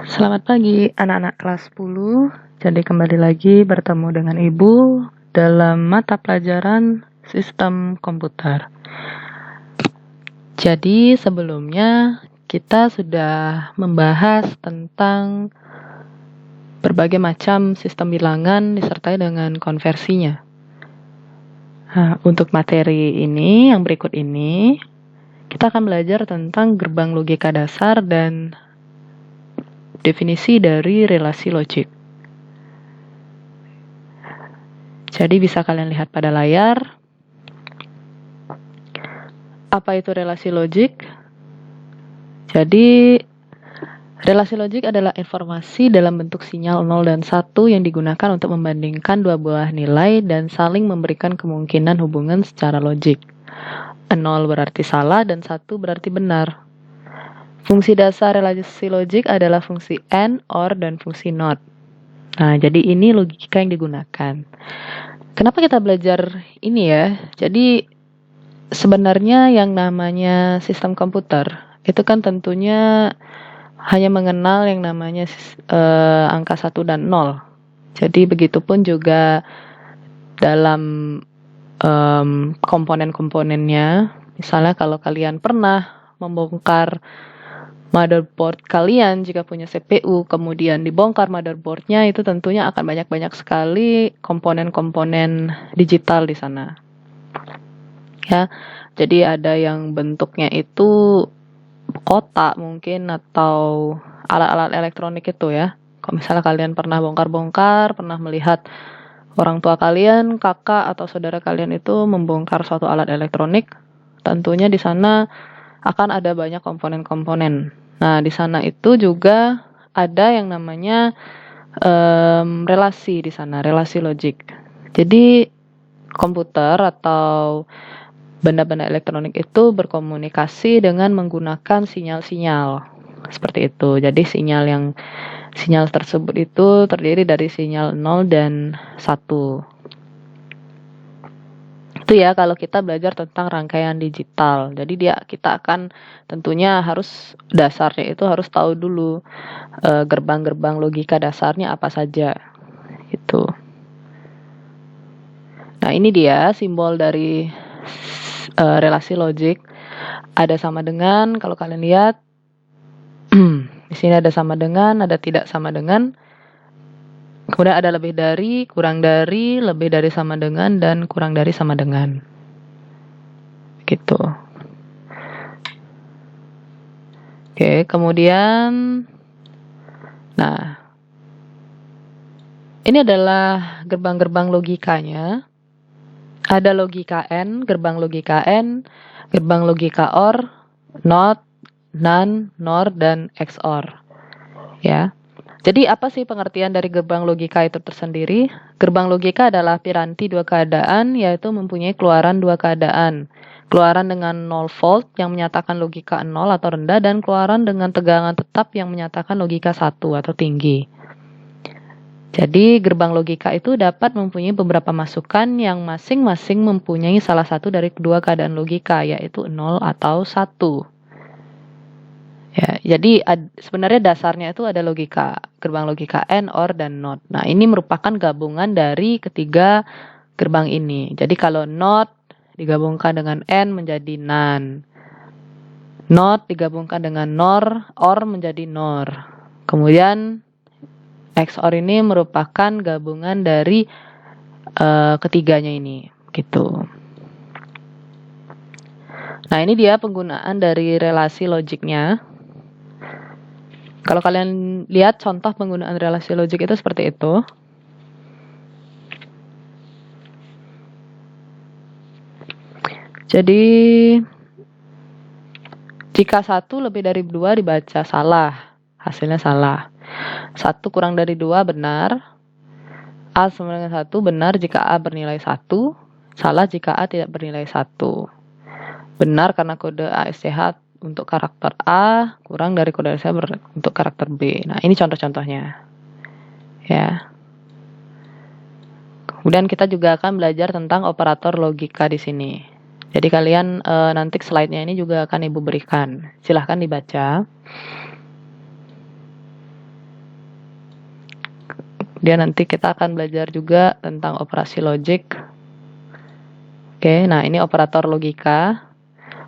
Selamat pagi anak-anak kelas 10. Jadi kembali lagi bertemu dengan Ibu dalam mata pelajaran sistem komputer. Jadi sebelumnya kita sudah membahas tentang berbagai macam sistem bilangan disertai dengan konversinya. Nah, untuk materi ini yang berikut ini kita akan belajar tentang gerbang logika dasar dan definisi dari relasi logik. Jadi bisa kalian lihat pada layar. Apa itu relasi logik? Jadi relasi logik adalah informasi dalam bentuk sinyal 0 dan 1 yang digunakan untuk membandingkan dua buah nilai dan saling memberikan kemungkinan hubungan secara logik. 0 berarti salah dan 1 berarti benar. Fungsi dasar relasi logik adalah fungsi AND, OR, dan fungsi NOT. Nah, jadi ini logika yang digunakan. Kenapa kita belajar ini ya? Jadi sebenarnya yang namanya sistem komputer itu kan tentunya hanya mengenal yang namanya angka 1 dan 0. Jadi begitupun juga dalam komponen-komponennya. Misalnya kalau kalian pernah membongkar motherboard kalian jika punya CPU, kemudian dibongkar motherboardnya, itu tentunya akan banyak-banyak sekali komponen-komponen digital di sana. Ya, jadi ada yang bentuknya itu kotak mungkin atau alat-alat elektronik itu ya. Kalau misalnya kalian pernah bongkar-bongkar, pernah melihat orang tua kalian, kakak atau saudara kalian itu membongkar suatu alat elektronik, tentunya di sana akan ada banyak komponen-komponen. Nah, di sana itu juga ada yang namanya relasi di sana, relasi logik. Jadi komputer atau benda-benda elektronik itu berkomunikasi dengan menggunakan sinyal-sinyal seperti itu. Jadi sinyal tersebut itu terdiri dari sinyal 0 dan 1. Itu ya kalau kita belajar tentang rangkaian digital. Jadi kita akan tentunya harus dasarnya itu harus tahu dulu gerbang-gerbang logika dasarnya apa saja gitu. Nah, ini dia simbol dari relasi logik. Ada sama dengan, kalau kalian lihat di sini ada sama dengan, ada tidak sama dengan. Kemudian ada lebih dari, kurang dari, lebih dari sama dengan, dan kurang dari sama dengan. Gitu. Oke, kemudian nah, ini adalah gerbang-gerbang logikanya. Ada logika N, gerbang logika N, gerbang logika OR, NOT, NaN, NOR, dan XOR. Ya. Jadi apa sih pengertian dari gerbang logika itu tersendiri? Gerbang logika adalah piranti dua keadaan, yaitu mempunyai keluaran dua keadaan. Keluaran dengan 0 volt yang menyatakan logika 0 atau rendah, dan keluaran dengan tegangan tetap yang menyatakan logika 1 atau tinggi. Jadi gerbang logika itu dapat mempunyai beberapa masukan yang masing-masing mempunyai salah satu dari kedua keadaan logika, yaitu 0 atau 1. Ya, jadi sebenarnya dasarnya itu ada logika, gerbang logika AND, OR, dan NOT. Nah, ini merupakan gabungan dari ketiga gerbang ini. Jadi kalau NOT digabungkan dengan AND menjadi NaN. NOT digabungkan dengan NOR, OR menjadi NOR. Kemudian XOR ini merupakan gabungan dari ketiganya ini, gitu. Nah, ini dia penggunaan dari relasi logiknya. Kalau kalian lihat contoh penggunaan relasi logik itu seperti itu. Jadi jika 1 lebih dari 2 dibaca salah, hasilnya salah. 1 kurang dari 2 benar. A sama dengan 1 benar jika A bernilai 1, salah jika A tidak bernilai 1. Benar karena kode ASCH untuk karakter A, kurang dari kode ASCH untuk karakter B. Nah, ini contoh-contohnya. Ya. Kemudian kita juga akan belajar tentang operator logika di sini. Jadi kalian nanti slide-nya ini juga akan Ibu berikan. Silahkan dibaca. Kemudian nanti kita akan belajar juga tentang operasi logik. Oke, nah ini operator logika.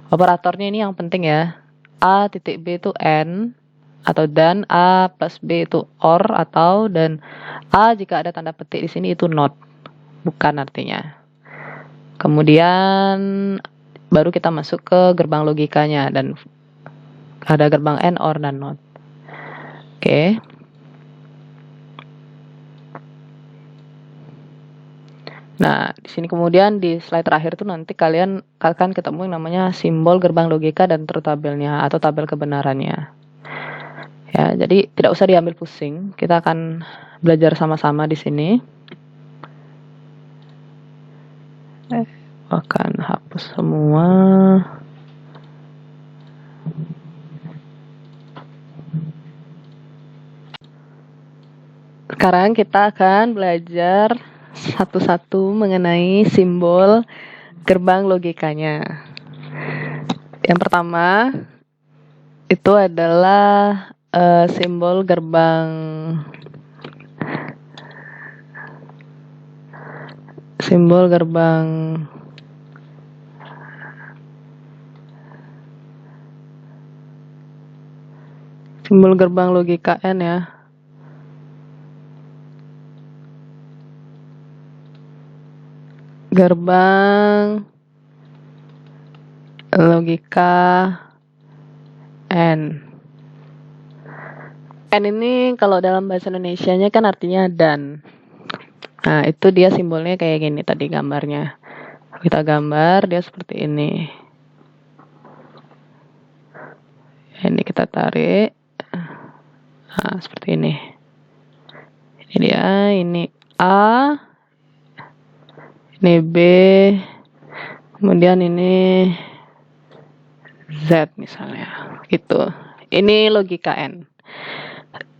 Operatornya ini yang penting ya. A titik B itu AND atau dan, A plus B itu OR atau, dan A jika ada tanda petik di sini itu NOT. Bukan artinya. Kemudian baru kita masuk ke gerbang logikanya dan ada gerbang AND, OR, dan NOT. Oke. Nah, di sini kemudian di slide terakhir tuh nanti kalian akan ketemu yang namanya simbol gerbang logika dan truth tabelnya atau tabel kebenarannya. Ya, jadi tidak usah diambil pusing. Kita akan belajar sama-sama di sini. Akan hapus semua. Sekarang kita akan belajar satu-satu mengenai simbol gerbang logikanya. Yang pertama itu adalah simbol gerbang logika N ya. Gerbang logika N. N ini kalau dalam bahasa Indonesianya kan artinya dan. Nah, itu dia simbolnya kayak gini tadi gambarnya. Kita gambar dia seperti ini. Ini kita tarik. Nah, seperti ini. Ini dia, ini A. Ini B, kemudian ini Z misalnya, gitu. Ini logika N.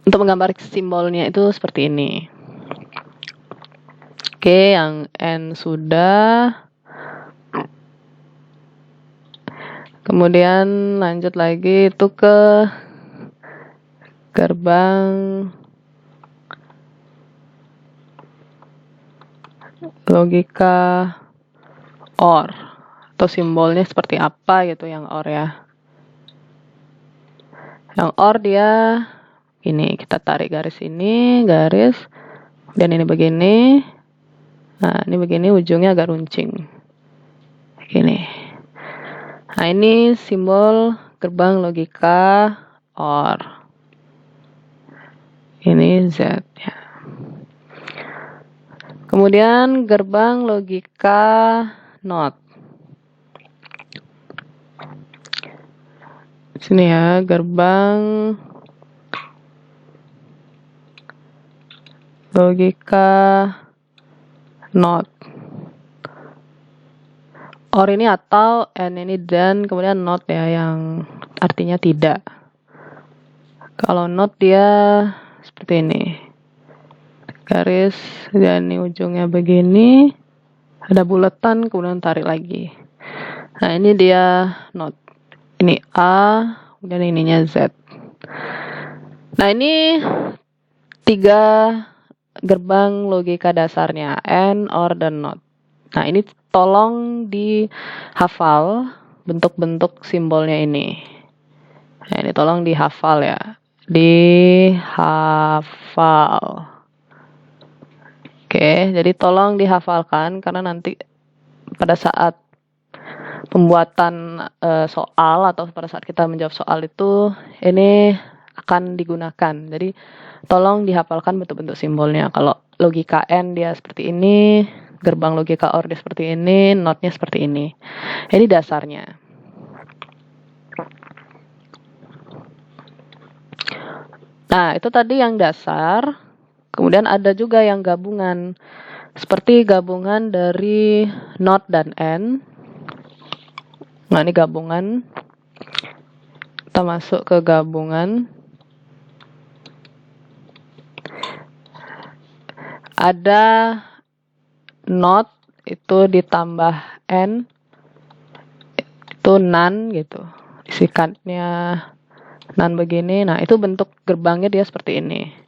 Untuk menggambar simbolnya itu seperti ini. Oke, yang N sudah. Kemudian lanjut lagi itu ke gerbang logika OR atau simbolnya seperti apa gitu yang OR ya. Yang OR dia ini, kita tarik garis ini, garis, dan ini begini. Nah, ini begini, ujungnya agak runcing. Gini. Nah, ini simbol gerbang logika OR. Ini Z ya. Kemudian gerbang logika NOT. Sini ya, gerbang logika NOT. OR ini atau, N ini dan, kemudian NOT ya yang artinya tidak. Kalau NOT dia seperti ini. Garis, dan ini ujungnya begini, ada bulatan, kemudian tarik lagi. Nah, ini dia NOT. Ini A, dan ininya Z. Nah, ini 3 gerbang logika dasarnya, AND, OR, dan NOT. Nah, ini tolong dihafal bentuk-bentuk simbolnya ini. Nah, ini tolong dihafal ya. Dihafal. Oke, jadi tolong dihafalkan karena nanti pada saat pembuatan soal atau pada saat kita menjawab soal itu ini akan digunakan. Jadi tolong dihafalkan bentuk-bentuk simbolnya. Kalau logika N dia seperti ini, gerbang logika OR dia seperti ini, NOT-nya seperti ini. Ini dasarnya. Nah, itu tadi yang dasar. Kemudian ada juga yang gabungan. Seperti gabungan dari NOT dan N. Nah, ini gabungan. Kita masuk ke gabungan. Ada NOT itu ditambah N. Itu NaN gitu. Sikatnya NaN begini. Nah, itu bentuk gerbangnya dia seperti ini.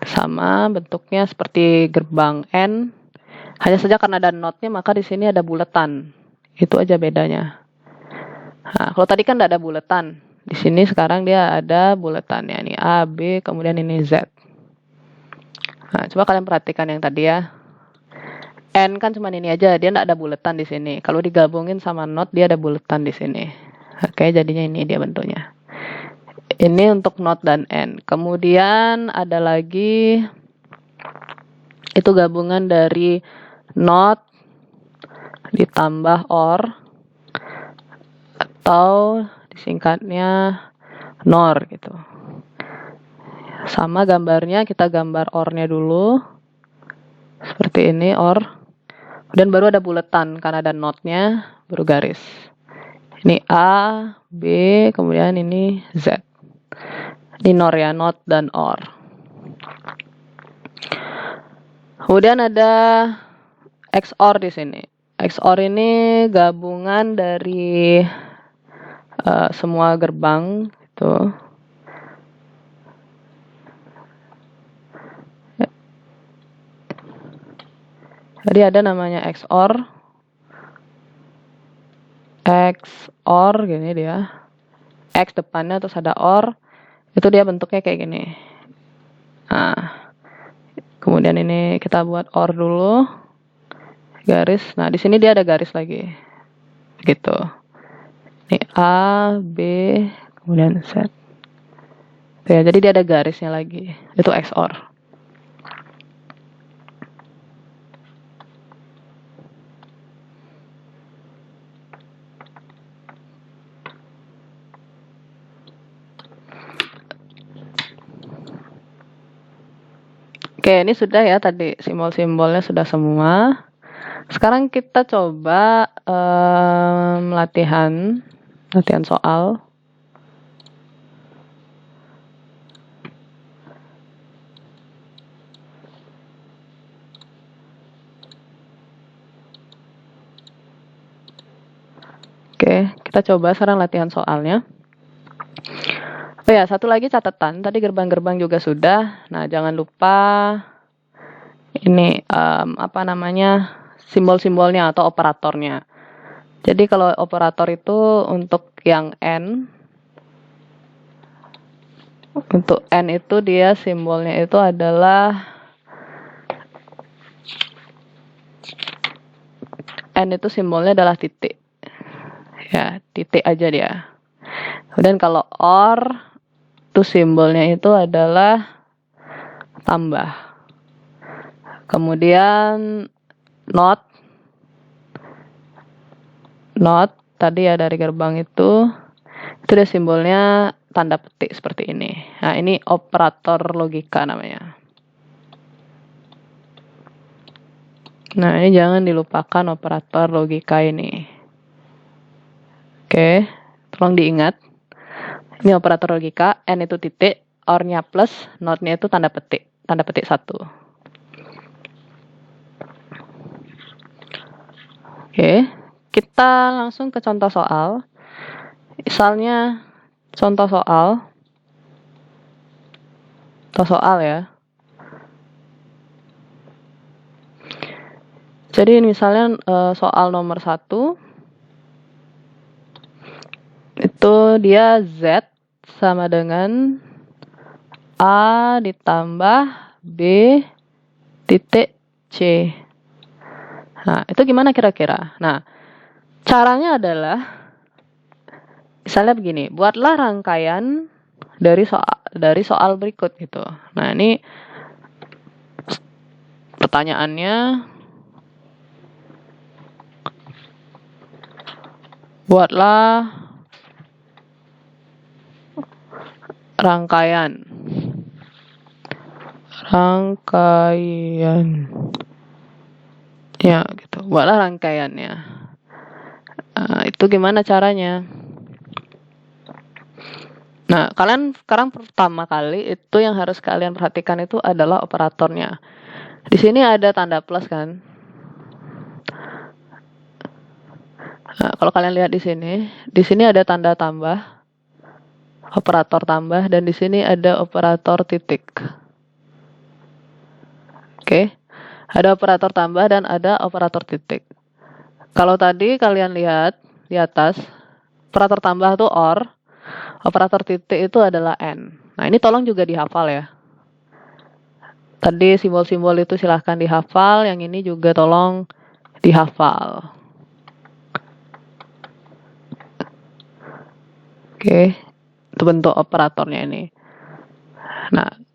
Sama bentuknya seperti gerbang N. Hanya saja karena ada notnya maka di sini ada buletan. Itu aja bedanya. Nah, kalau tadi kan tidak ada buletan. Di sini sekarang dia ada buletannya. Ini A, B, kemudian ini Z. Nah, coba kalian perhatikan yang tadi ya. N kan cuma ini aja, dia tidak ada buletan di sini. Kalau digabungin sama not, dia ada buletan di sini. Oke, jadinya ini dia bentuknya. Ini untuk not dan N. Kemudian ada lagi, itu gabungan dari not ditambah or, atau disingkatnya NOR gitu. Sama gambarnya, kita gambar or-nya dulu. Seperti ini, or. Dan baru ada buletan, karena ada not-nya, baru garis. Ini A, B, kemudian ini Z. Ini NOR ya, not dan or. Kemudian ada XOR di sini. XOR ini gabungan dari semua gerbang itu. Jadi ada namanya XOR. XOR gini dia. X depannya terus ada OR. Itu dia bentuknya kayak gini. Nah, kemudian ini kita buat OR dulu. Garis. Nah, di sini dia ada garis lagi. Gitu. Ini A, B, kemudian Z. Ya, jadi dia ada garisnya lagi. Itu XOR. Oke, ini sudah ya tadi simbol-simbolnya sudah semua. Sekarang kita coba latihan soal. Oke, kita coba sekarang latihan soalnya. Oh ya, satu lagi catatan. Tadi gerbang-gerbang juga sudah. Nah, jangan lupa ini apa namanya, simbol-simbolnya atau operatornya. Jadi kalau operator itu untuk yang N, untuk N itu dia simbolnya itu adalah N itu simbolnya adalah titik. Ya, titik aja dia. Kemudian kalau OR itu simbolnya itu adalah tambah. Kemudian not tadi ya dari gerbang itu dia simbolnya tanda petik seperti ini. Nah, ini operator logika namanya. Nah, ini jangan dilupakan operator logika ini. Oke, tolong diingat. Ini operator logika, N itu titik, OR-nya plus, not-nya itu tanda petik 1. Oke, kita langsung ke contoh soal. Misalnya, contoh soal ya. Jadi misalnya soal nomor 1, itu dia Z sama dengan A ditambah B titik C. Nah, itu gimana kira-kira? Nah, caranya adalah misalnya begini, buatlah rangkaian dari soal berikut gitu. Nah, ini pertanyaannya, buatlah rangkaian ya gitu, buatlah rangkaiannya. Itu gimana caranya? Nah, kalian sekarang pertama kali itu yang harus kalian perhatikan itu adalah operatornya. Di sini ada tanda plus kan? Nah, kalau kalian lihat di sini ada tanda tambah, operator tambah, dan di sini ada operator titik. Oke. Ada operator tambah dan ada operator titik. Kalau tadi kalian lihat di atas, operator tambah itu OR, operator titik itu adalah AND. Nah, ini tolong juga dihafal ya. Tadi simbol-simbol itu silahkan dihafal, yang ini juga tolong dihafal. Oke, itu bentuk operatornya ini. Nah,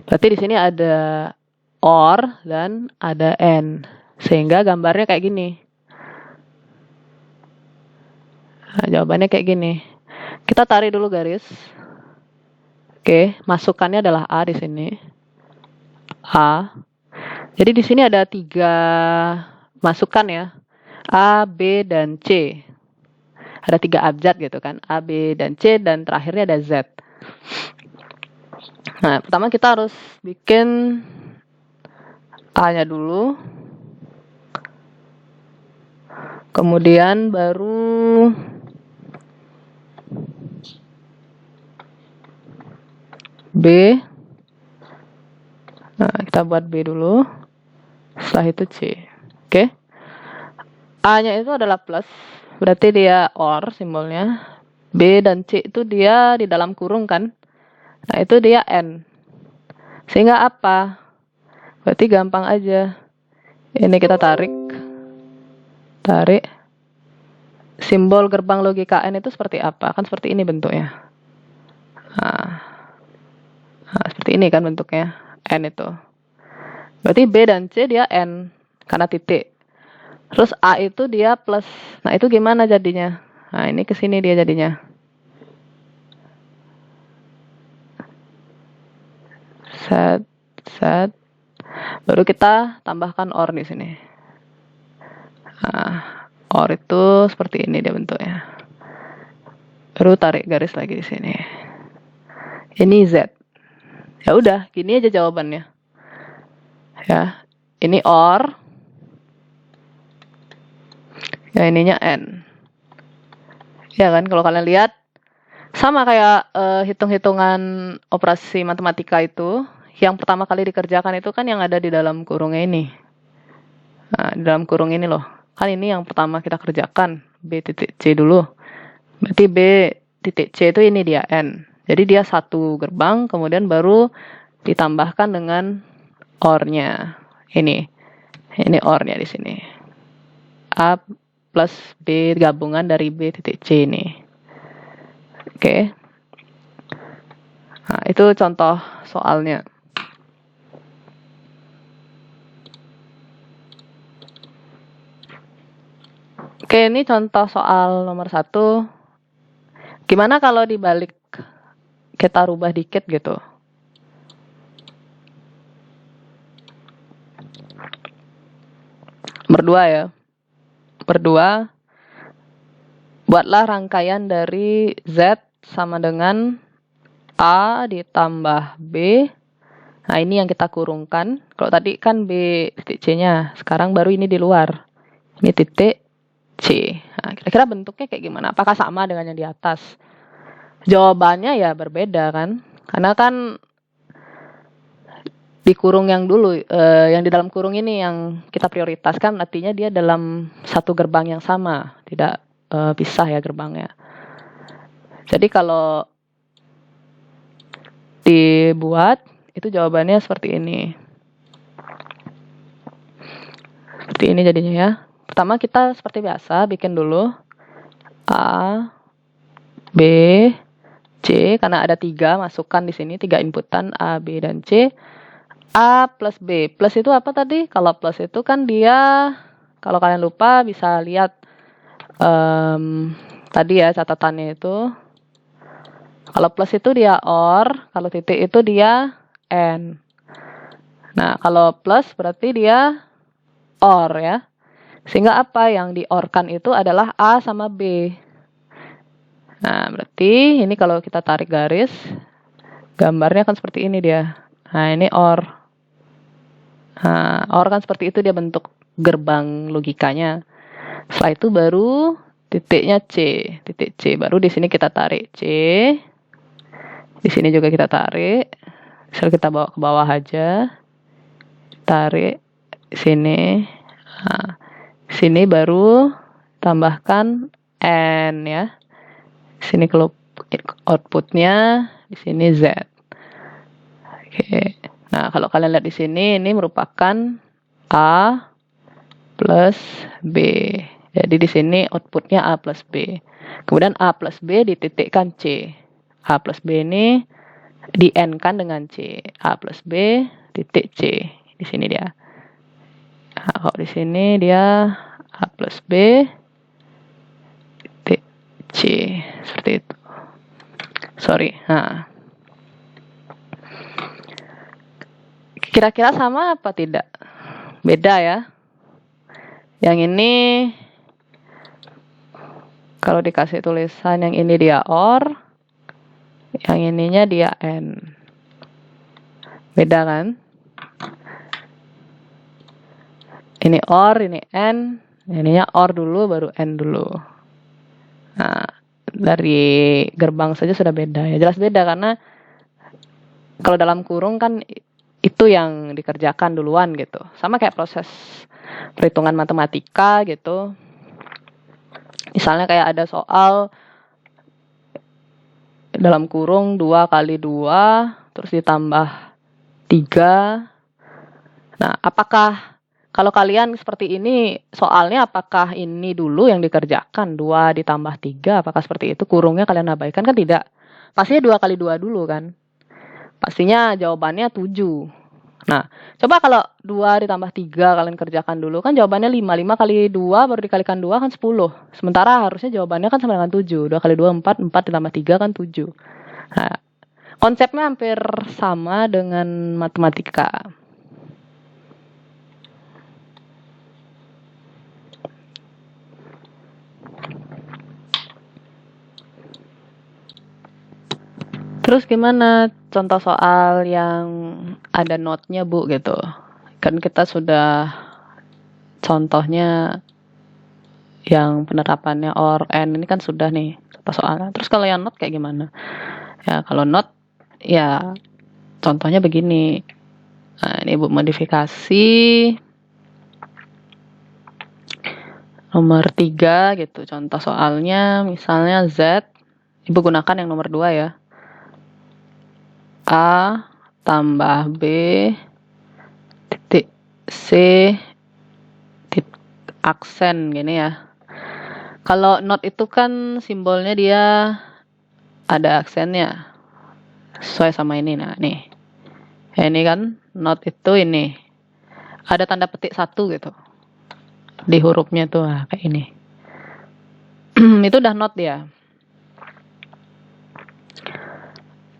berarti di sini ada OR dan ada AND, sehingga gambarnya kayak gini. Nah, jawabannya kayak gini. Kita tarik dulu garis. Oke, masukannya adalah A di sini. A. Jadi di sini ada 3 masukan ya. A, B, dan C. Ada 3 abjad gitu kan. A, B, dan C, dan terakhirnya ada Z. Nah, pertama kita harus bikin A-nya dulu. Kemudian baru B. Nah, kita buat B dulu. Setelah itu C. Oke. A-nya itu adalah plus. Berarti dia OR simbolnya. B dan C itu dia di dalam kurung kan. Nah, itu dia N. Sehingga apa? Berarti gampang aja. Ini kita tarik. Tarik. Simbol gerbang logika N itu seperti apa? Kan seperti ini bentuknya. Nah, seperti ini kan bentuknya. N itu. Berarti B dan C dia N. Karena titik. Terus A itu dia plus. Nah, itu gimana jadinya? Nah, ini kesini dia jadinya. Set. Baru kita tambahkan OR di sini. Nah, OR itu seperti ini dia bentuknya. Baru tarik garis lagi di sini. Ini Z. Ya udah, gini aja jawabannya. Ya, ini OR. Ya, ininya N. Ya kan, kalau kalian lihat sama kayak hitung-hitungan operasi matematika itu, yang pertama kali dikerjakan itu kan yang ada di dalam kurungnya ini. Nah, di dalam kurung ini loh. Kan ini yang pertama kita kerjakan, B titik C dulu. Berarti B titik C itu ini dia N. Jadi dia satu gerbang, kemudian baru ditambahkan dengan OR-nya. Ini OR-nya di sini. A plus B gabungan dari B titik C ini. Oke. Nah, itu contoh soalnya. Oke, ini contoh soal nomor 1. Gimana kalau dibalik kita rubah dikit gitu? Nomor 2 ya. Nomor 2, buatlah rangkaian dari Z sama dengan A ditambah B. Nah, ini yang kita kurungkan. Kalau tadi kan B titik C-nya, sekarang baru ini di luar. Ini titik C. Nah, kira-kira bentuknya kayak gimana? Apakah sama dengan yang di atas? Jawabannya ya berbeda kan? Karena kan di kurung yang dulu, yang di dalam kurung ini yang kita prioritaskan, artinya dia dalam satu gerbang yang sama, tidak pisah ya gerbangnya. Jadi kalau dibuat, itu jawabannya seperti ini. Seperti ini jadinya ya. Pertama kita seperti biasa bikin dulu A, B, C, karena ada 3 masukan di sini, 3 inputan A, B, dan C. A plus B. Plus itu apa tadi? Kalau plus itu kan dia, kalau kalian lupa bisa lihat tadi ya catatannya itu. Kalau plus itu dia OR, kalau titik itu dia N. Nah, kalau plus berarti dia OR ya. Sehingga apa yang di-OR-kan itu adalah A sama B. Nah, berarti ini kalau kita tarik garis, gambarnya kan seperti ini dia. Nah, ini OR. Nah, OR kan seperti itu dia bentuk gerbang logikanya. Setelah itu baru titiknya C, titik C. Baru di sini kita tarik C. Di sini juga kita tarik. Misal kita bawa ke bawah aja, tarik sini. Nah, sini baru tambahkan N ya. Sini kalau outputnya, di sini Z. Oke. Nah, kalau kalian lihat di sini, ini merupakan A plus B. Jadi di sini outputnya A plus B. Kemudian A plus B dititikkan C. A plus B ini di N-kan dengan C. A plus B titik C. Di sini dia. Nah, kalau di sini dia A plus B titik C. Seperti itu. Sorry. Nah. Kira-kira sama apa tidak? Beda ya. Yang ini kalau dikasih tulisan yang ini dia OR, yang ininya dia N. Beda kan? Ini OR, ini N, ininya OR dulu baru N dulu. Nah, dari gerbang saja sudah beda ya. Jelas beda karena kalau dalam kurung kan itu yang dikerjakan duluan gitu. Sama kayak proses perhitungan matematika gitu. Misalnya kayak ada soal dalam kurung 2 kali 2 terus ditambah 3. Nah, apakah kalau kalian seperti ini soalnya apakah ini dulu yang dikerjakan 2 ditambah 3? Apakah seperti itu? Kurungnya kalian abaikan kan tidak? Pastinya 2 kali 2 dulu kan? Pastinya jawabannya 7. Nah, coba kalau 2 ditambah 3 kalian kerjakan dulu kan jawabannya 5. 5 kali 2 baru dikalikan 2 kan 10. Sementara harusnya jawabannya kan sama dengan 7. 2 kali 2 4, 4 ditambah 3 kan 7. Nah, konsepnya hampir sama dengan matematika. Terus gimana contoh soal yang ada notnya Bu gitu? Kan kita sudah contohnya yang penerapannya OR N ini kan sudah nih contoh soalnya. Terus kalau yang not kayak gimana? Ya kalau not ya contohnya begini. Nah, ini Bu modifikasi nomor 3 gitu. Contoh soalnya misalnya Z. Ibu gunakan yang nomor 2 ya. A tambah B titik C titik aksen gini ya. Kalau not itu kan simbolnya dia ada aksennya sesuai sama ini. Nah nih ya, ini kan not itu ini ada tanda petik 1 gitu di hurufnya tuh kayak ini. Itu udah not dia.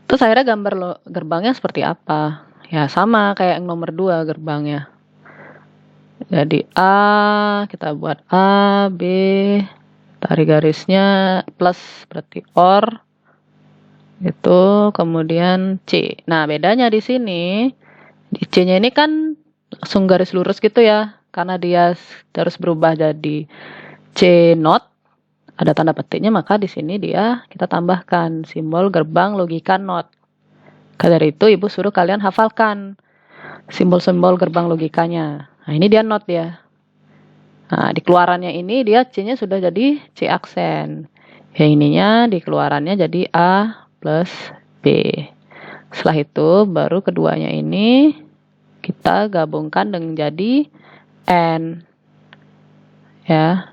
Terus akhirnya gambar gerbangnya seperti apa? Ya sama kayak yang nomor 2 gerbangnya. Jadi A, kita buat A, B, tarik garisnya, plus berarti OR. Itu kemudian C. Nah bedanya di sini, di C-nya ini kan langsung garis lurus gitu ya. Karena dia terus berubah jadi C not. Ada tanda petiknya, maka di sini dia kita tambahkan simbol gerbang logika not. Dari itu ibu suruh kalian hafalkan simbol-simbol gerbang logikanya. Nah ini dia not ya. Nah di keluarannya ini dia C-nya sudah jadi C aksen. Yang ininya di keluarannya jadi A plus B. Setelah itu baru keduanya ini kita gabungkan dengan jadi N. Ya.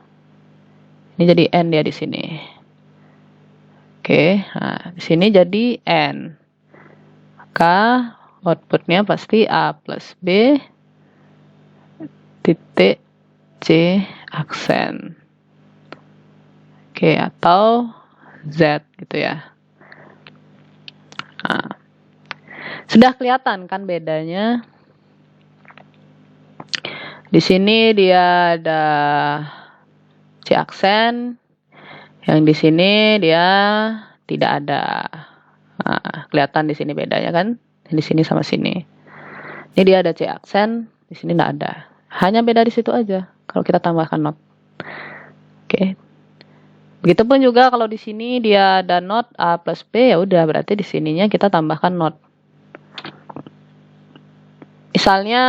Ini jadi N dia di sini. Oke, nah di sini jadi N. Maka outputnya pasti A plus B titik C aksen. Oke, atau Z gitu ya. Nah, sudah kelihatan kan bedanya? Di sini dia ada C aksen, yang di sini dia tidak ada. Nah, kelihatan di sini bedanya kan? Di sini sama sini. Ini dia ada C aksen, di sini tidak ada. Hanya beda di situ aja. Kalau kita tambahkan not. Oke. Begitupun juga kalau di sini dia ada not A plus B, ya udah berarti di sininya kita tambahkan not. Misalnya,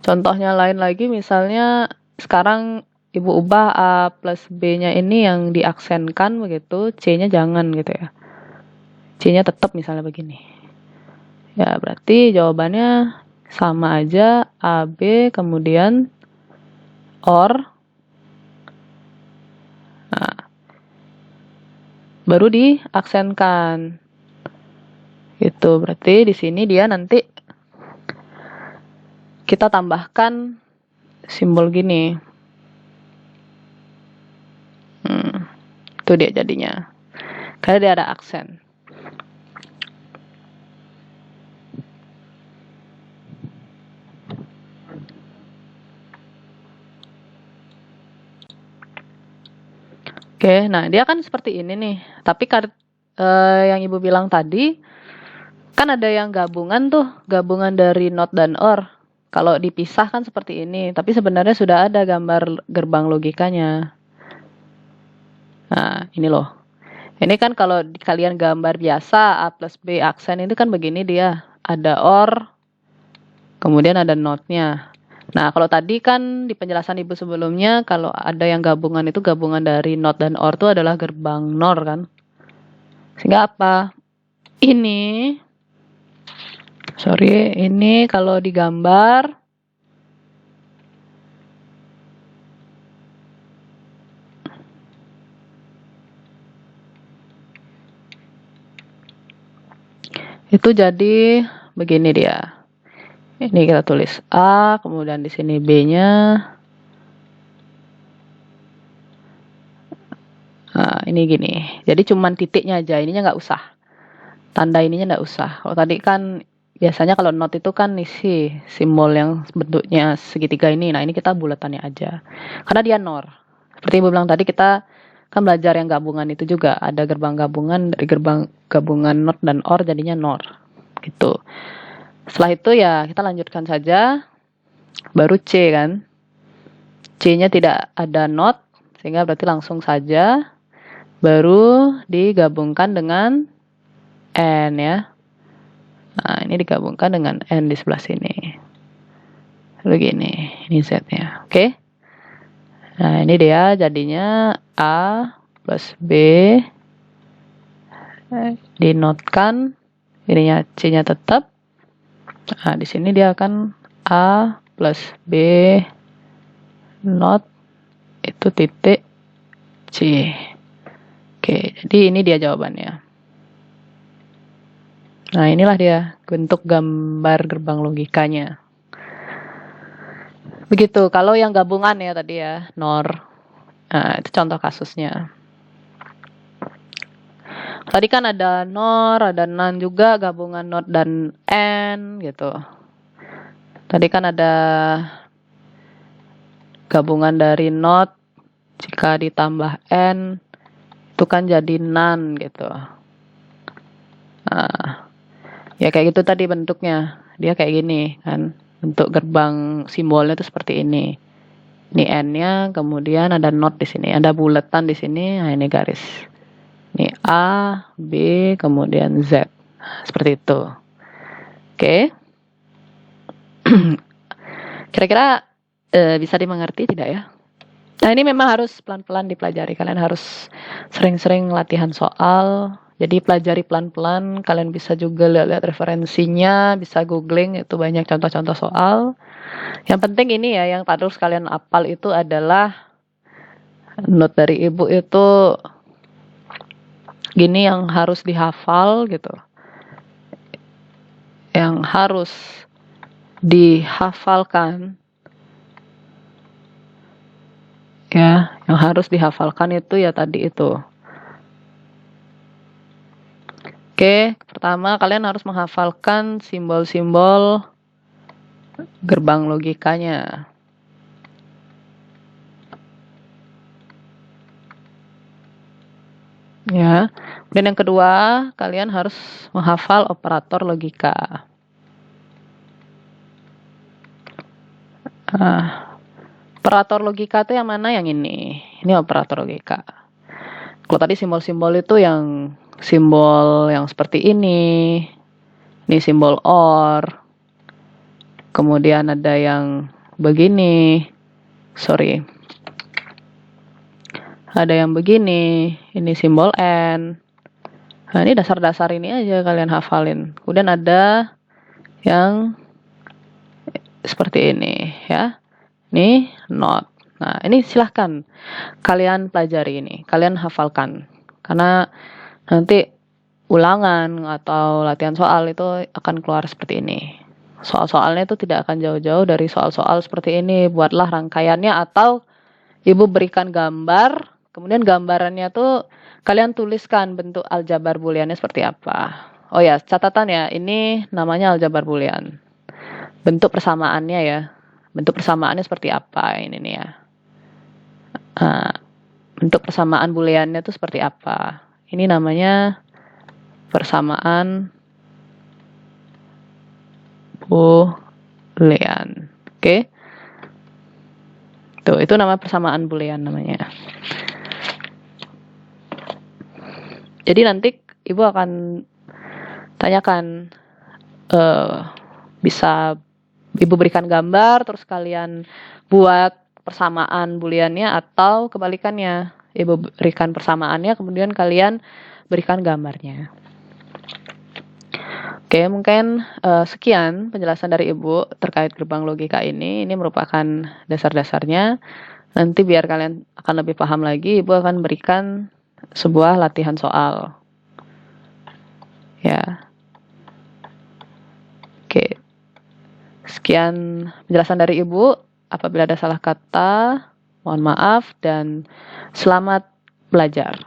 contohnya lain lagi, misalnya sekarang Ibu ubah A plus B-nya ini yang diaksenkan begitu, C-nya jangan gitu ya. C-nya tetap misalnya begini. Ya, berarti jawabannya sama aja, A, B, kemudian OR. Nah, baru diaksenkan. Gitu, berarti di sini dia nanti kita tambahkan simbol gini. Itu dia jadinya. Karena dia ada aksen. Oke, nah dia kan seperti ini nih. Tapi yang Ibu bilang tadi, kan ada yang gabungan tuh, gabungan dari not dan or. Kalau dipisah kan seperti ini, tapi sebenarnya sudah ada gambar gerbang logikanya. Nah, ini loh. Ini kan kalau kalian gambar biasa, A plus B aksen itu kan begini dia. Ada or, kemudian ada not-nya. Nah, kalau tadi kan di penjelasan Ibu sebelumnya, kalau ada yang gabungan itu gabungan dari not dan or itu adalah gerbang NOR kan. Sehingga apa? Ini kalau digambar, itu jadi begini dia. Ini kita tulis A, kemudian di sini B-nya. Nah, ini gini. Jadi cuman titiknya aja, ininya nggak usah. Tanda ininya nggak usah. Kalau tadi kan biasanya kalau not itu kan isi simbol yang bentuknya segitiga ini. Nah, ini kita bulatannya aja. Karena dia NOR. Seperti Ibu bilang tadi, kita kan belajar yang gabungan itu juga. Ada gerbang gabungan, dari gerbang gabungan not dan or jadinya NOR. Gitu. Setelah itu ya kita lanjutkan saja. Baru C kan. C-nya tidak ada not, sehingga berarti langsung saja. Baru digabungkan dengan N ya. Nah, ini digabungkan dengan N di sebelah sini. Begini, ini Z-nya. Oke. Nah, ini dia jadinya A plus B. Dinotkan. Ininya C-nya tetap. Nah, di sini dia akan A plus B not itu titik C. Oke, jadi ini dia jawabannya. Nah, inilah dia bentuk gambar gerbang logikanya. Begitu, kalau yang gabungan ya tadi ya, NOR. Nah, itu contoh kasusnya. Tadi kan ada NOR, ada NaN juga, gabungan NOT dan N gitu. Tadi kan ada gabungan dari NOT, jika ditambah N, itu kan jadi NaN gitu. Nah, ya kayak gitu tadi bentuknya. Dia kayak gini kan. Bentuk gerbang simbolnya itu seperti ini. Ini N-nya, kemudian ada not di sini, ada bulatan di sini, nah ini garis. Ini A, B, kemudian Z. Seperti itu. Oke. Kira-kira bisa dimengerti tidak ya? Nah, ini memang harus pelan-pelan dipelajari. Kalian harus sering-sering latihan soal. Jadi pelajari pelan-pelan. Kalian bisa juga lihat-lihat referensinya, bisa googling, itu banyak contoh-contoh soal. Yang penting ini ya, yang harus kalian hafal itu adalah note dari Ibu itu gini yang harus dihafal gitu. Yang harus dihafalkan. Ya, yang harus dihafalkan itu ya tadi itu. Oke, pertama kalian harus menghafalkan simbol-simbol gerbang logikanya. Ya. Dan yang kedua, kalian harus menghafal operator logika. Operator logika itu yang mana? Yang ini. Ini operator logika. Kalau tadi simbol-simbol itu yang simbol yang seperti ini. Ini simbol or. Kemudian ada yang begini. Sorry. Ada yang begini. Ini simbol and. Nah, ini dasar-dasar ini aja kalian hafalin. Kemudian ada yang seperti ini ya. Ini not. Nah, ini silahkan kalian pelajari ini. Kalian hafalkan. Karena nanti ulangan atau latihan soal itu akan keluar seperti ini. Soal-soalnya itu tidak akan jauh-jauh dari soal-soal seperti ini. Buatlah rangkaiannya atau ibu berikan gambar, kemudian gambarannya tuh kalian tuliskan bentuk aljabar booleannya seperti apa. Oh ya, catatan ya, ini namanya aljabar boolean. Bentuk persamaannya ya. Bentuk persamaannya seperti apa ini nih ya. Nah, bentuk persamaan booleannya tuh seperti apa. Ini namanya persamaan boolean. Oke. Tuh, itu nama persamaan boolean namanya. Jadi nanti ibu akan tanyakan, bisa ibu berikan gambar, terus kalian buat persamaan booleannya atau kebalikannya. Ibu berikan persamaannya, kemudian kalian berikan gambarnya. Oke, mungkin sekian penjelasan dari Ibu terkait gerbang logika ini. Ini merupakan dasar-dasarnya. Nanti biar kalian akan lebih paham lagi, Ibu akan berikan sebuah latihan soal. Ya. Oke. Sekian penjelasan dari Ibu. Apabila ada salah kata, mohon maaf dan selamat belajar.